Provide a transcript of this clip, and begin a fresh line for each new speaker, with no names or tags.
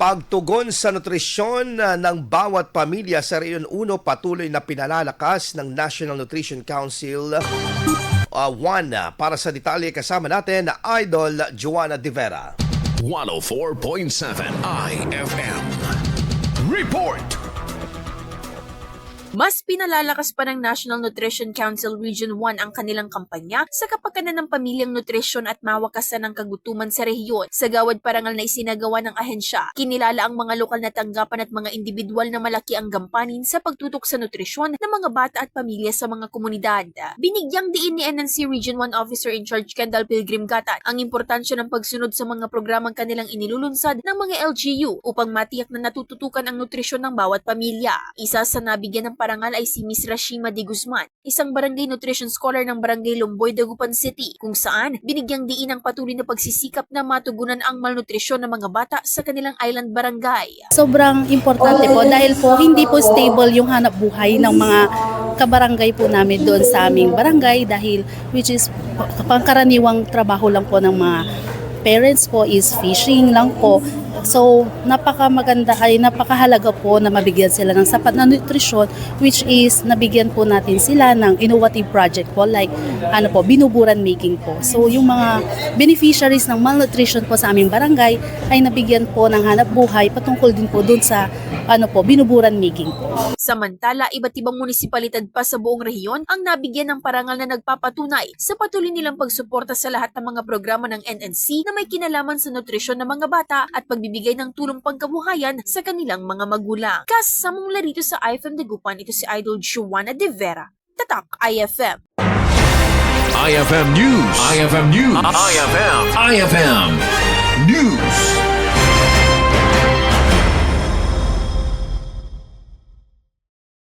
Pagtugon sa nutrisyon ng bawat pamilya sa Rehiyon 1 patuloy na pinalalakas ng National Nutrition Council 1. Para sa detalye kasama natin, Idol Joanna De Vera.
104.7 IFM. Report!
Mas pinalalakas pa ng National Nutrition Council Region 1 ang kanilang kampanya sa kapakanan ng pamilyang nutrisyon at mawakasan ng kagutuman sa rehiyon. Sa gawad parangal na isinagawa ng ahensya, kinilala ang mga lokal na tanggapan at mga individual na malaki ang gampanin sa pagtutok sa nutrisyon ng mga bata at pamilya sa mga komunidad. Binigyang diin ni NNC Region 1 Officer in Charge Kendall Pilgrim Gatan ang importansya ng pagsunod sa mga programang kanilang inilulunsad ng mga LGU upang matiyak na natututukan ang nutrisyon ng bawat pamilya. Isa sa nabigyan ng parangal ay si Miss Rashima de Guzman, isang barangay nutrition scholar ng barangay Lomboy, Dagupan City, kung saan binigyang diin ang patuloy na pagsisikap na matugunan ang malnutrisyon ng mga bata sa kanilang island barangay.
Sobrang importante po dahil po hindi po stable yung hanap buhay ng mga kabarangay po namin doon sa aming barangay dahil which is pangkaraniwang trabaho lang po ng mga parents po is fishing lang po. So, napakahalaga po na mabigyan sila ng sapat na nutrisyon which is nabigyan po natin sila ng innovative project po like binuburan making po. So, yung mga beneficiaries ng malnutrition po sa aming barangay ay nabigyan po ng hanap buhay patungkol din po dun sa binuburan making po.
Samantala, iba't ibang munisipalidad pa sa buong rehiyon ang nabigyan ng parangal na nagpapatunay sa patuloy nilang pagsuporta sa lahat ng mga programa ng NNC na may kinalaman sa nutrisyon ng mga bata at pagbibigay ng tulong pangkabuhayan sa kanilang mga magulang. Kasamong larito sa IFM Dagupan, ito si Idol Joanna De Vera. Tatak IFM.
IFM News. IFM News. IFM News.